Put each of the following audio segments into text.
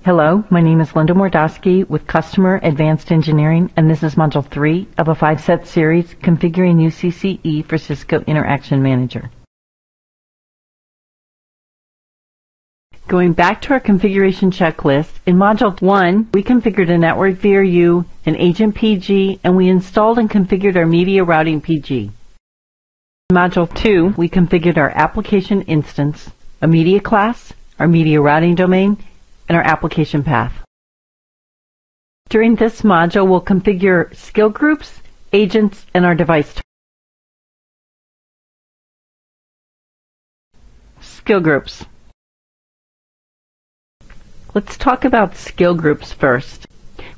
Hello, my name is Linda Mordosky with Customer Advanced Engineering, and this is Module 3 of a 5-set series, Configuring UCCE for Cisco Interaction Manager. Going back to our configuration checklist, in Module 1, we configured a network VRU, an agent PG, and we installed and configured our media routing PG. In Module 2, we configured our application instance, a media class, our media routing domain, and our application path. During this module, we'll configure skill groups, agents, and our device type. Skill groups. Let's talk about skill groups first.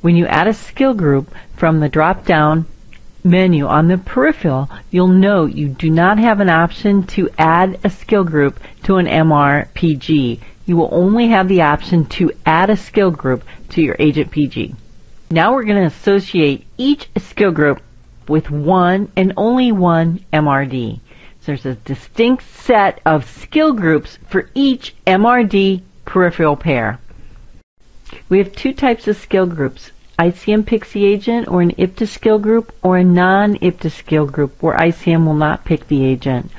When you add a skill group from the drop-down menu on the peripheral, you'll note you do not have an option to add a skill group to an MRPG. You will only have the option to add a skill group to your agent PG. Now we're going to associate each skill group with one and only one MRD. So there's a distinct set of skill groups for each MRD peripheral pair. We have two types of skill groups, ICM Pixie Agent or an IPTA skill group or a non-IPTA skill group where ICM will not pick the agent.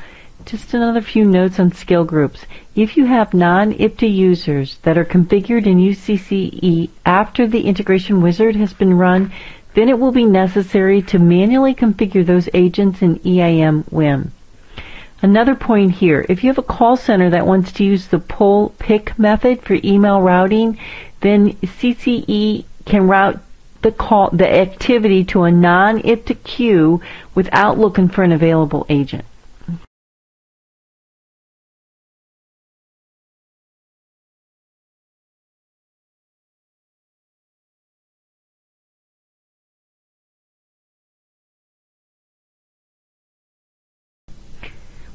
Just another few notes on skill groups. If you have non-IPTA users that are configured in UCCE after the integration wizard has been run, then it will be necessary to manually configure those agents in EIM WIM. Another point here, if you have a call center that wants to use the pull-pick method for email routing, then CCE can route the activity to a non-IPTA queue without looking for an available agent.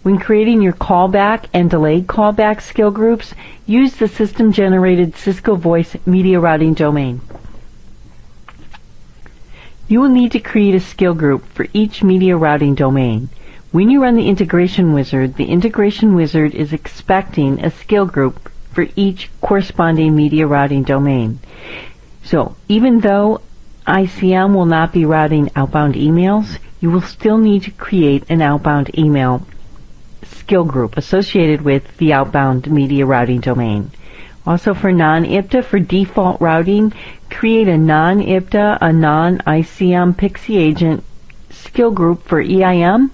When creating your callback and delayed callback skill groups, use the system-generated Cisco Voice media routing domain. You will need to create a skill group for each media routing domain. When you run the integration wizard is expecting a skill group for each corresponding media routing domain. So even though ICM will not be routing outbound emails, you will still need to create an outbound email skill group associated with the outbound media routing domain. Also for non-IPTA, for default routing, create a non-IPTA, a non-ICM Pixie Agent skill group for EIM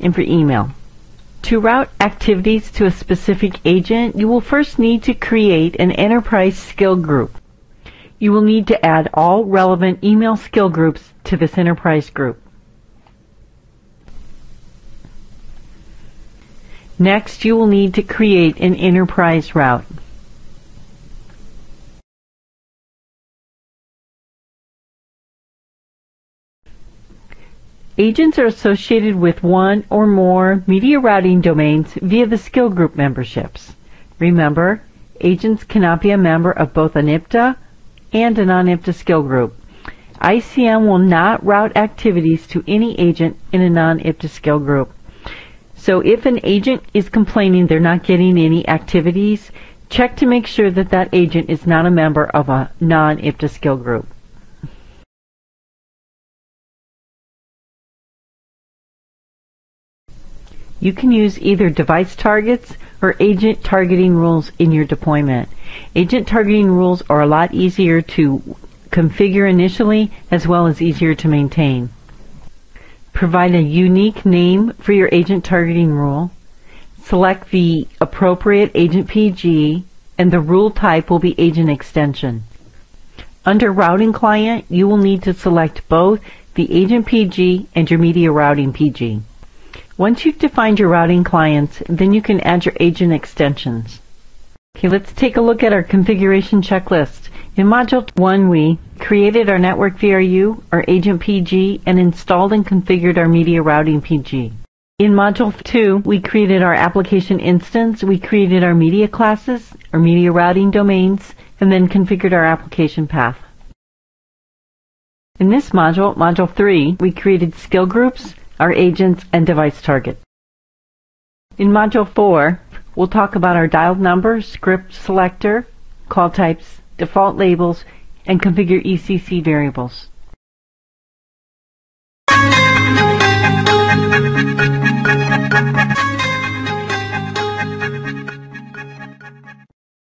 and for email. To route activities to a specific agent, you will first need to create an enterprise skill group. You will need to add all relevant email skill groups to this enterprise group. Next, you will need to create an enterprise route. Agents are associated with one or more media routing domains via the skill group memberships. Remember, agents cannot be a member of both an IPTA and a non-IPTA skill group. ICM will not route activities to any agent in a non-IPTA skill group. So if an agent is complaining they're not getting any activities, check to make sure that that agent is not a member of a non-IPTA skill group. You can use either device targets or agent targeting rules in your deployment. Agent targeting rules are a lot easier to configure initially as well as easier to maintain. Provide a unique name for your agent targeting rule. Select the appropriate agent PG, and the rule type will be agent extension. Under routing client, you will need to select both the agent PG and your media routing PG. Once you've defined your routing clients, then you can add your agent extensions. Okay, let's take a look at our configuration checklist. In Module 1, we created our network VRU, our agent PG, and installed and configured our media routing PG. In Module 2, we created our application instance, we created our media classes, our media routing domains, and then configured our application path. In this module, Module 3, we created skill groups, our agents, and device targets. In Module 4, we'll talk about our dialed number, script selector, call types, default labels, and configure UCCE variables.